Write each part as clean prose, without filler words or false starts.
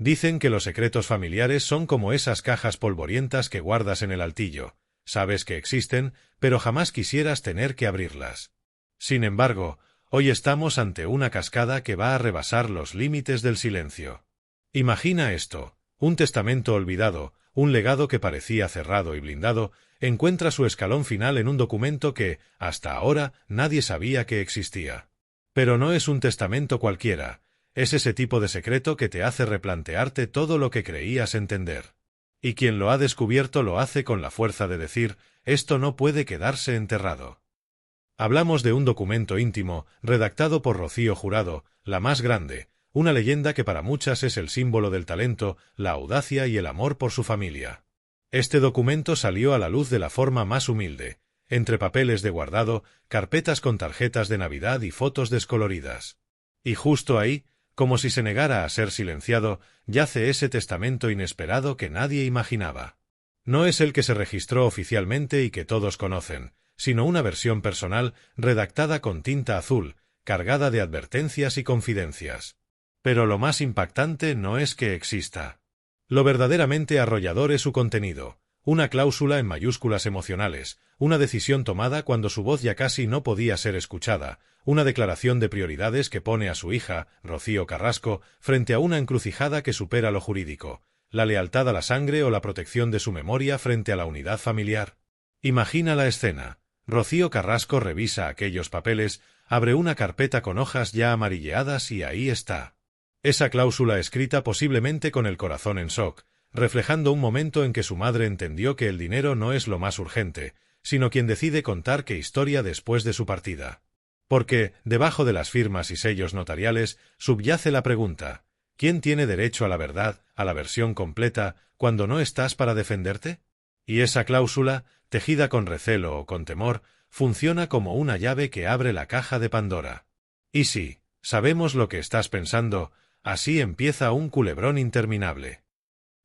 Dicen que los secretos familiares son como esas cajas polvorientas que guardas en el altillo. Sabes que existen, pero jamás quisieras tener que abrirlas. Sin embargo, hoy estamos ante una cascada que va a rebasar los límites del silencio. Imagina esto: un testamento olvidado, un legado que parecía cerrado y blindado, encuentra su escalón final en un documento que, hasta ahora, nadie sabía que existía. Pero no es un testamento cualquiera, es ese tipo de secreto que te hace replantearte todo lo que creías entender. Y quien lo ha descubierto lo hace con la fuerza de decir: esto no puede quedarse enterrado. Hablamos de un documento íntimo, redactado por Rocío Jurado, la más grande, una leyenda que para muchas es el símbolo del talento, la audacia y el amor por su familia. Este documento salió a la luz de la forma más humilde, entre papeles de guardado, carpetas con tarjetas de Navidad y fotos descoloridas. Y justo ahí, como si se negara a ser silenciado, yace ese testamento inesperado que nadie imaginaba. No es el que se registró oficialmente y que todos conocen, sino una versión personal, redactada con tinta azul, cargada de advertencias y confidencias. Pero lo más impactante no es que exista. Lo verdaderamente arrollador es su contenido, una cláusula en mayúsculas emocionales, una decisión tomada cuando su voz ya casi no podía ser escuchada, una declaración de prioridades que pone a su hija, Rocío Carrasco, frente a una encrucijada que supera lo jurídico, la lealtad a la sangre o la protección de su memoria frente a la unidad familiar. Imagina la escena. Rocío Carrasco revisa aquellos papeles, abre una carpeta con hojas ya amarilleadas y ahí está. Esa cláusula escrita posiblemente con el corazón en shock, reflejando un momento en que su madre entendió que el dinero no es lo más urgente, sino quien decide contar qué historia después de su partida. Porque, debajo de las firmas y sellos notariales, subyace la pregunta: ¿quién tiene derecho a la verdad, a la versión completa, cuando no estás para defenderte? Y esa cláusula, tejida con recelo o con temor, funciona como una llave que abre la caja de Pandora. Y sí, sabemos lo que estás pensando: así empieza un culebrón interminable.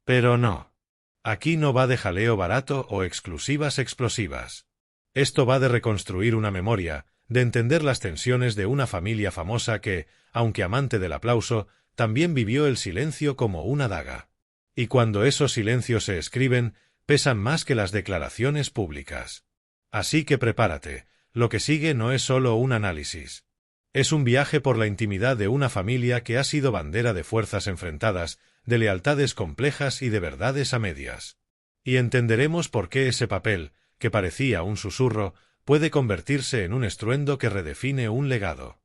Pero no. Aquí no va de jaleo barato o exclusivas explosivas. Esto va de reconstruir una memoria, de entender las tensiones de una familia famosa que, aunque amante del aplauso, también vivió el silencio como una daga. Y cuando esos silencios se escriben, pesan más que las declaraciones públicas. Así que prepárate, lo que sigue no es solo un análisis. Es un viaje por la intimidad de una familia que ha sido bandera de fuerzas enfrentadas, de lealtades complejas y de verdades a medias. Y entenderemos por qué ese papel, que parecía un susurro, puede convertirse en un estruendo que redefine un legado.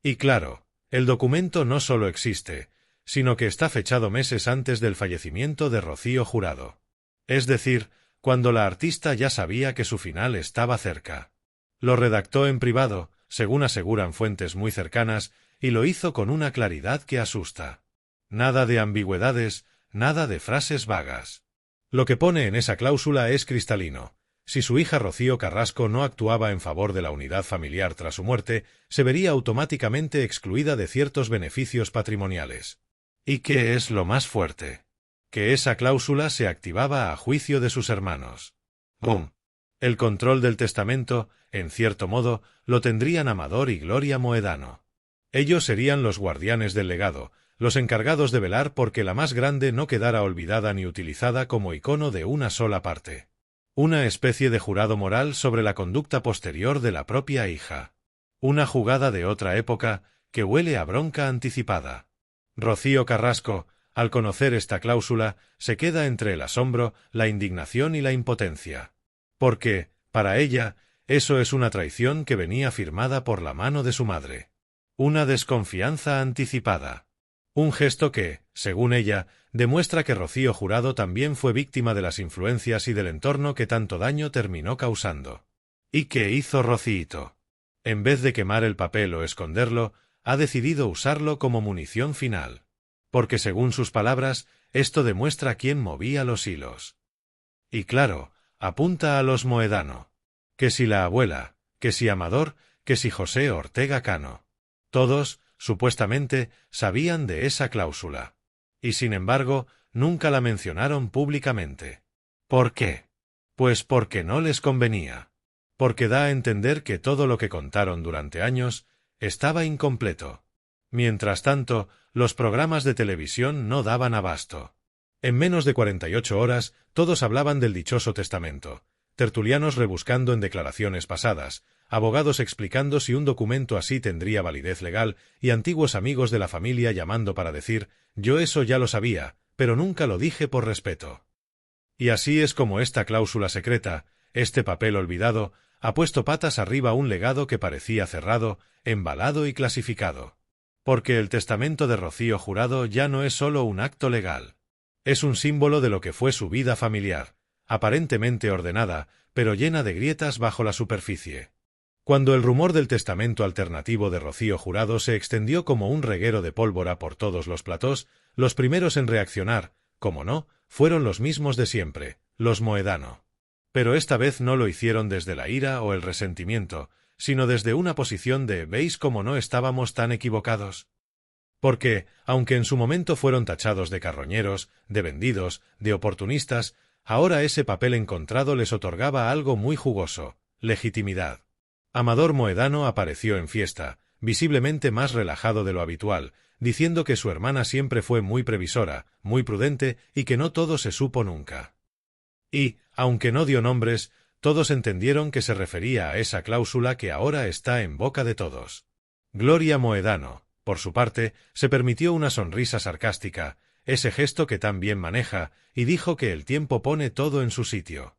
Y claro, el documento no solo existe, sino que está fechado meses antes del fallecimiento de Rocío Jurado. Es decir, cuando la artista ya sabía que su final estaba cerca. Lo redactó en privado, según aseguran fuentes muy cercanas, y lo hizo con una claridad que asusta. Nada de ambigüedades, nada de frases vagas. Lo que pone en esa cláusula es cristalino. Si su hija Rocío Carrasco no actuaba en favor de la unidad familiar tras su muerte, se vería automáticamente excluida de ciertos beneficios patrimoniales. ¿Y qué es lo más fuerte? Que esa cláusula se activaba a juicio de sus hermanos. ¡Bum! El control del testamento, en cierto modo, lo tendrían Amador y Gloria Moedano. Ellos serían los guardianes del legado, los encargados de velar porque la más grande no quedara olvidada ni utilizada como icono de una sola parte. Una especie de jurado moral sobre la conducta posterior de la propia hija. Una jugada de otra época que huele a bronca anticipada. Rocío Carrasco, al conocer esta cláusula, se queda entre el asombro, la indignación y la impotencia. Porque, para ella, eso es una traición que venía firmada por la mano de su madre. Una desconfianza anticipada. Un gesto que, según ella, demuestra que Rocío Jurado también fue víctima de las influencias y del entorno que tanto daño terminó causando. ¿Y qué hizo Rocíito? En vez de quemar el papel o esconderlo, ha decidido usarlo como munición final. Porque según sus palabras, esto demuestra quién movía los hilos. Y claro, apunta a los Moedano. Que si la abuela, que si Amador, que si José Ortega Cano. Todos, supuestamente, sabían de esa cláusula. Y sin embargo, nunca la mencionaron públicamente. ¿Por qué? Pues porque no les convenía. Porque da a entender que todo lo que contaron durante años estaba incompleto. Mientras tanto, los programas de televisión no daban abasto. En menos de 48 horas, todos hablaban del dichoso testamento, tertulianos rebuscando en declaraciones pasadas, abogados explicando si un documento así tendría validez legal y antiguos amigos de la familia llamando para decir, yo eso ya lo sabía, pero nunca lo dije por respeto. Y así es como esta cláusula secreta, este papel olvidado, ha puesto patas arriba un legado que parecía cerrado, embalado y clasificado. Porque el testamento de Rocío Jurado ya no es solo un acto legal. Es un símbolo de lo que fue su vida familiar, aparentemente ordenada, pero llena de grietas bajo la superficie. Cuando el rumor del testamento alternativo de Rocío Jurado se extendió como un reguero de pólvora por todos los platós, los primeros en reaccionar, como no, fueron los mismos de siempre, los Moedano. Pero esta vez no lo hicieron desde la ira o el resentimiento, sino desde una posición de ¿veis cómo no estábamos tan equivocados? Porque, aunque en su momento fueron tachados de carroñeros, de vendidos, de oportunistas, ahora ese papel encontrado les otorgaba algo muy jugoso, legitimidad. Amador Moedano apareció en fiesta, visiblemente más relajado de lo habitual, diciendo que su hermana siempre fue muy previsora, muy prudente y que no todo se supo nunca. Y, aunque no dio nombres, todos entendieron que se refería a esa cláusula que ahora está en boca de todos. Gloria Moedano, por su parte, se permitió una sonrisa sarcástica, ese gesto que tan bien maneja, y dijo que el tiempo pone todo en su sitio.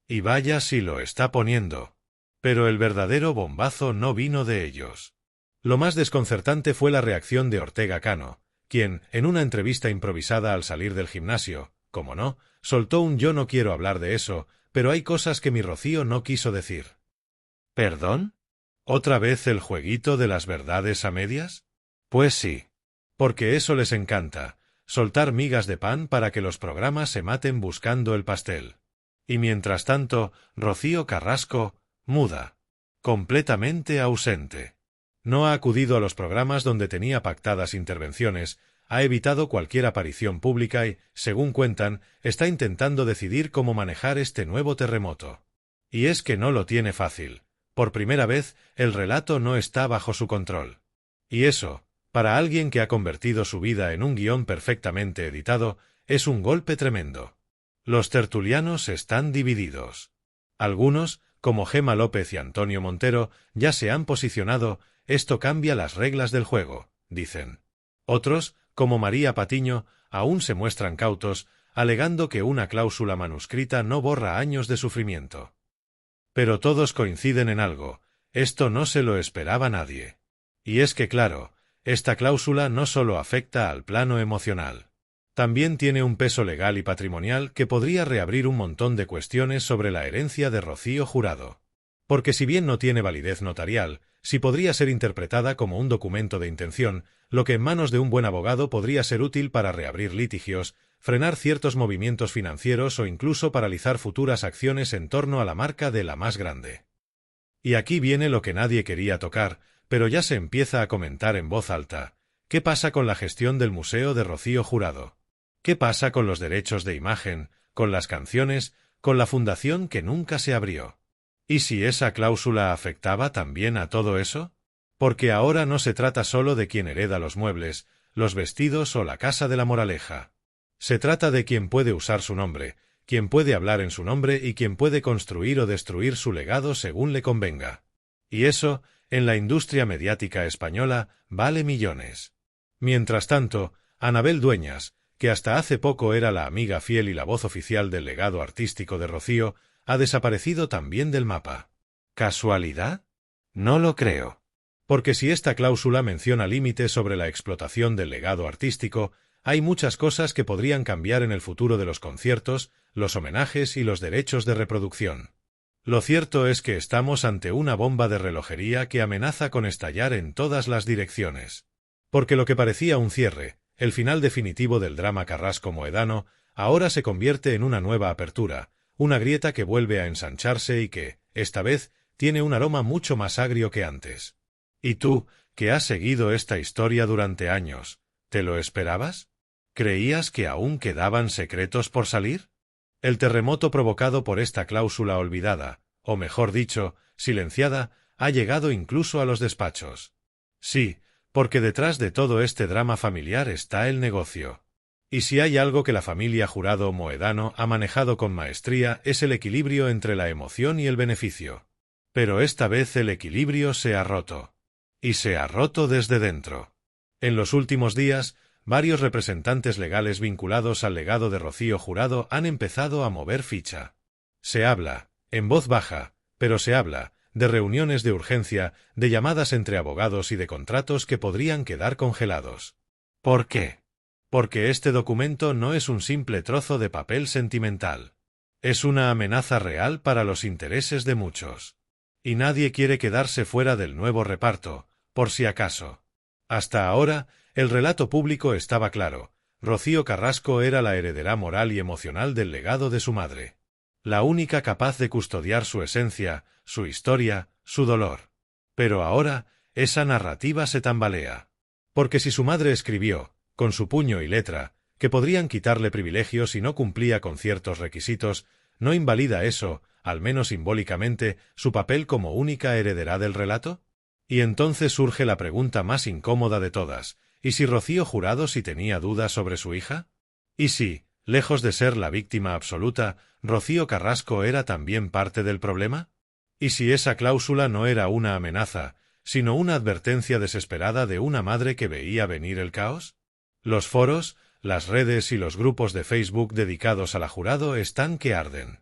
Y vaya si lo está poniendo. Pero el verdadero bombazo no vino de ellos. Lo más desconcertante fue la reacción de Ortega Cano, quien, en una entrevista improvisada al salir del gimnasio, como no, soltó un yo no quiero hablar de eso, pero hay cosas que mi Rocío no quiso decir. ¿Perdón? ¿Otra vez el jueguito de las verdades a medias? Pues sí. Porque eso les encanta, soltar migas de pan para que los programas se maten buscando el pastel. Y mientras tanto, Rocío Carrasco, muda. Completamente ausente. No ha acudido a los programas donde tenía pactadas intervenciones, ha evitado cualquier aparición pública y, según cuentan, está intentando decidir cómo manejar este nuevo terremoto. Y es que no lo tiene fácil. Por primera vez, el relato no está bajo su control. Y eso, para alguien que ha convertido su vida en un guión perfectamente editado, es un golpe tremendo. Los tertulianos están divididos. Algunos, como Gema López y Antonio Montero, ya se han posicionado, esto cambia las reglas del juego, dicen. Otros, como María Patiño, aún se muestran cautos, alegando que una cláusula manuscrita no borra años de sufrimiento. Pero todos coinciden en algo, esto no se lo esperaba nadie. Y es que claro, esta cláusula no solo afecta al plano emocional. También tiene un peso legal y patrimonial que podría reabrir un montón de cuestiones sobre la herencia de Rocío Jurado. Porque si bien no tiene validez notarial, sí podría ser interpretada como un documento de intención, lo que en manos de un buen abogado podría ser útil para reabrir litigios, frenar ciertos movimientos financieros o incluso paralizar futuras acciones en torno a la marca de la más grande. Y aquí viene lo que nadie quería tocar, pero ya se empieza a comentar en voz alta. ¿Qué pasa con la gestión del Museo de Rocío Jurado? ¿Qué pasa con los derechos de imagen, con las canciones, con la fundación que nunca se abrió? ¿Y si esa cláusula afectaba también a todo eso? Porque ahora no se trata solo de quien hereda los muebles, los vestidos o la casa de la moraleja. Se trata de quien puede usar su nombre, quien puede hablar en su nombre y quien puede construir o destruir su legado según le convenga. Y eso, en la industria mediática española, vale millones. Mientras tanto, Anabel Dueñas, que hasta hace poco era la amiga fiel y la voz oficial del legado artístico de Rocío, ha desaparecido también del mapa. ¿Casualidad? No lo creo. Porque si esta cláusula menciona límites sobre la explotación del legado artístico, hay muchas cosas que podrían cambiar en el futuro de los conciertos, los homenajes y los derechos de reproducción. Lo cierto es que estamos ante una bomba de relojería que amenaza con estallar en todas las direcciones. Porque lo que parecía un cierre, el final definitivo del drama Carrasco Moedano, ahora se convierte en una nueva apertura, una grieta que vuelve a ensancharse y que, esta vez, tiene un aroma mucho más agrio que antes. ¿Y tú, que has seguido esta historia durante años, te lo esperabas? ¿Creías que aún quedaban secretos por salir? El terremoto provocado por esta cláusula olvidada, o mejor dicho, silenciada, ha llegado incluso a los despachos. Sí, Porque detrás de todo este drama familiar está el negocio. Y si hay algo que la familia Jurado Moedano ha manejado con maestría es el equilibrio entre la emoción y el beneficio. Pero esta vez el equilibrio se ha roto. Y se ha roto desde dentro. En los últimos días, varios representantes legales vinculados al legado de Rocío Jurado han empezado a mover ficha. Se habla, en voz baja, pero se habla, de reuniones de urgencia, de llamadas entre abogados y de contratos que podrían quedar congelados. ¿Por qué? Porque este documento no es un simple trozo de papel sentimental. Es una amenaza real para los intereses de muchos. Y nadie quiere quedarse fuera del nuevo reparto, por si acaso. Hasta ahora, el relato público estaba claro. Rocío Carrasco era la heredera moral y emocional del legado de su madre. La única capaz de custodiar su esencia, su historia, su dolor. Pero ahora, esa narrativa se tambalea. Porque si su madre escribió, con su puño y letra, que podrían quitarle privilegios si no cumplía con ciertos requisitos, ¿no invalida eso, al menos simbólicamente, su papel como única heredera del relato? Y entonces surge la pregunta más incómoda de todas, ¿y si Rocío Jurado sí tenía dudas sobre su hija? ¿Y si, lejos de ser la víctima absoluta, Rocío Carrasco era también parte del problema? ¿Y si esa cláusula no era una amenaza, sino una advertencia desesperada de una madre que veía venir el caos? Los foros, las redes y los grupos de Facebook dedicados a la Jurado están que arden.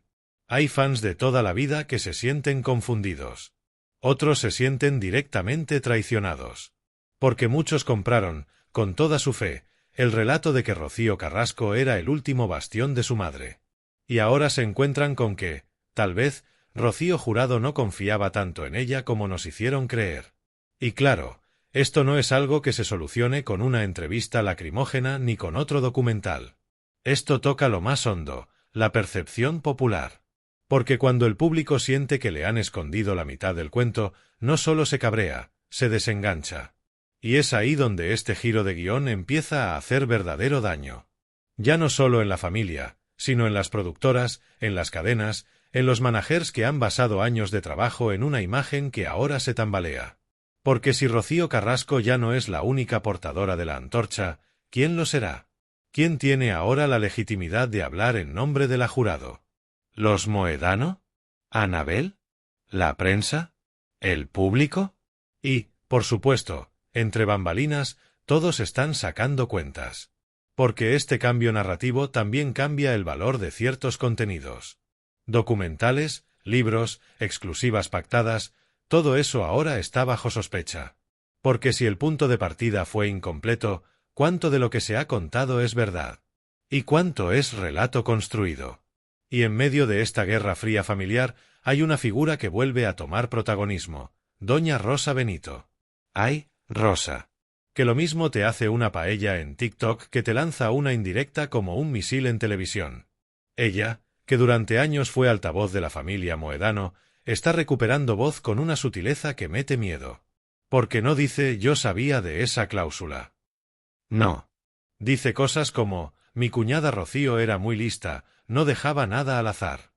Hay fans de toda la vida que se sienten confundidos. Otros se sienten directamente traicionados. Porque muchos compraron, con toda su fe, el relato de que Rocío Carrasco era el último bastión de su madre. Y ahora se encuentran con que, tal vez, Rocío Jurado no confiaba tanto en ella como nos hicieron creer. Y claro, esto no es algo que se solucione con una entrevista lacrimógena ni con otro documental. Esto toca lo más hondo, la percepción popular. Porque cuando el público siente que le han escondido la mitad del cuento, no solo se cabrea, se desengancha. Y es ahí donde este giro de guión empieza a hacer verdadero daño. Ya no solo en la familia, sino en las productoras, en las cadenas, en los managers que han basado años de trabajo en una imagen que ahora se tambalea. Porque si Rocío Carrasco ya no es la única portadora de la antorcha, ¿quién lo será? ¿Quién tiene ahora la legitimidad de hablar en nombre de la Jurado? ¿Los Moedano? ¿Anabel? ¿La prensa? ¿El público? Y, por supuesto, entre bambalinas, todos están sacando cuentas. Porque este cambio narrativo también cambia el valor de ciertos contenidos. Documentales, libros, exclusivas pactadas, todo eso ahora está bajo sospecha. Porque si el punto de partida fue incompleto, ¿cuánto de lo que se ha contado es verdad? ¿Y cuánto es relato construido? Y en medio de esta guerra fría familiar hay una figura que vuelve a tomar protagonismo, doña Rosa Benito. ¡Ay, Rosa! Que lo mismo te hace una paella en TikTok que te lanza una indirecta como un misil en televisión. Ella, que durante años fue altavoz de la familia Moedano, está recuperando voz con una sutileza que mete miedo. Porque no dice «yo sabía de esa cláusula». No. Dice cosas como «mi cuñada Rocío era muy lista, no dejaba nada al azar».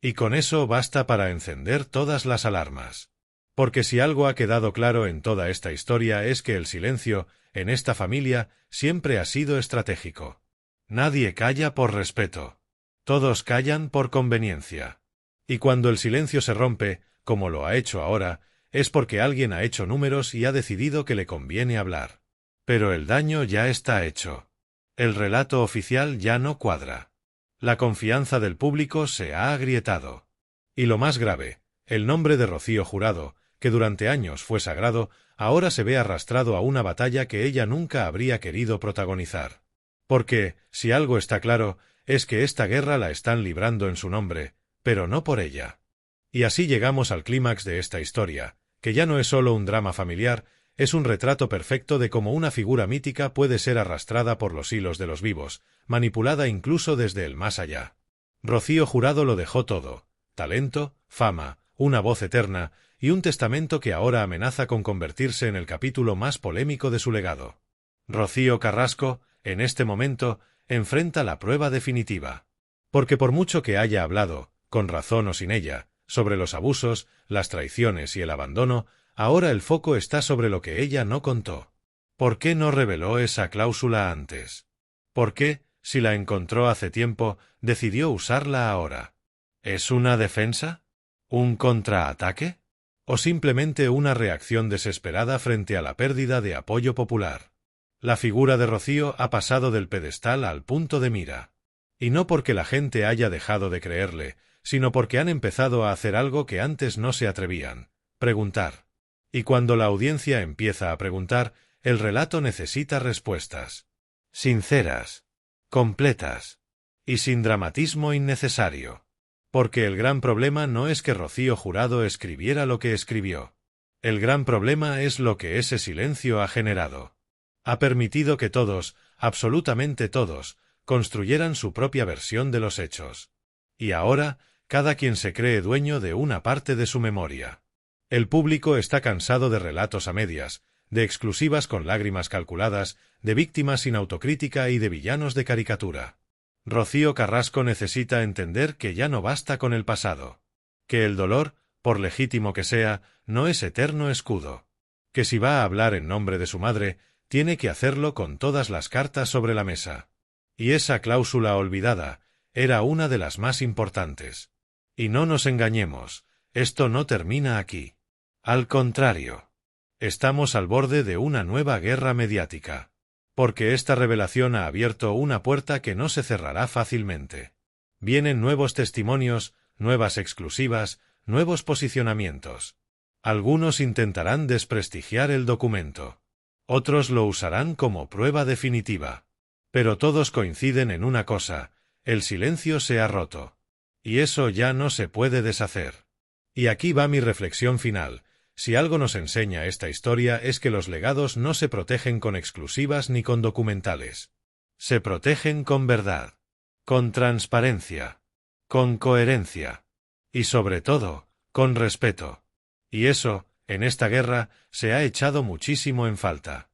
Y con eso basta para encender todas las alarmas. Porque si algo ha quedado claro en toda esta historia es que el silencio, en esta familia, siempre ha sido estratégico. Nadie calla por respeto. Todos callan por conveniencia. Y cuando el silencio se rompe, como lo ha hecho ahora, es porque alguien ha hecho números y ha decidido que le conviene hablar. Pero el daño ya está hecho. El relato oficial ya no cuadra. La confianza del público se ha agrietado. Y lo más grave, el nombre de Rocío Jurado, que durante años fue sagrado, ahora se ve arrastrado a una batalla que ella nunca habría querido protagonizar. Porque, si algo está claro, es que esta guerra la están librando en su nombre, pero no por ella. Y así llegamos al clímax de esta historia, que ya no es solo un drama familiar, es un retrato perfecto de cómo una figura mítica puede ser arrastrada por los hilos de los vivos, manipulada incluso desde el más allá. Rocío Jurado lo dejó todo: talento, fama, una voz eterna y un testamento que ahora amenaza con convertirse en el capítulo más polémico de su legado. Rocío Carrasco, en este momento, enfrenta la prueba definitiva. Porque por mucho que haya hablado, con razón o sin ella, sobre los abusos, las traiciones y el abandono, ahora el foco está sobre lo que ella no contó. ¿Por qué no reveló esa cláusula antes? ¿Por qué, si la encontró hace tiempo, decidió usarla ahora? ¿Es una defensa? ¿Un contraataque? ¿O simplemente una reacción desesperada frente a la pérdida de apoyo popular? La figura de Rocío ha pasado del pedestal al punto de mira. Y no porque la gente haya dejado de creerle, sino porque han empezado a hacer algo que antes no se atrevían: preguntar. Y cuando la audiencia empieza a preguntar, el relato necesita respuestas. Sinceras. Completas. Y sin dramatismo innecesario. Porque el gran problema no es que Rocío Jurado escribiera lo que escribió. El gran problema es lo que ese silencio ha generado. Ha permitido que todos, absolutamente todos, construyeran su propia versión de los hechos. Y ahora, cada quien se cree dueño de una parte de su memoria. El público está cansado de relatos a medias, de exclusivas con lágrimas calculadas, de víctimas sin autocrítica y de villanos de caricatura. Rocío Carrasco necesita entender que ya no basta con el pasado. Que el dolor, por legítimo que sea, no es eterno escudo. Que si va a hablar en nombre de su madre, tiene que hacerlo con todas las cartas sobre la mesa. Y esa cláusula olvidada era una de las más importantes. Y no nos engañemos, esto no termina aquí. Al contrario. Estamos al borde de una nueva guerra mediática. Porque esta revelación ha abierto una puerta que no se cerrará fácilmente. Vienen nuevos testimonios, nuevas exclusivas, nuevos posicionamientos. Algunos intentarán desprestigiar el documento. Otros lo usarán como prueba definitiva. Pero todos coinciden en una cosa: el silencio se ha roto. Y eso ya no se puede deshacer. Y aquí va mi reflexión final. Si algo nos enseña esta historia es que los legados no se protegen con exclusivas ni con documentales. Se protegen con verdad, con transparencia, con coherencia y sobre todo, con respeto. Y eso, en esta guerra, se ha echado muchísimo en falta.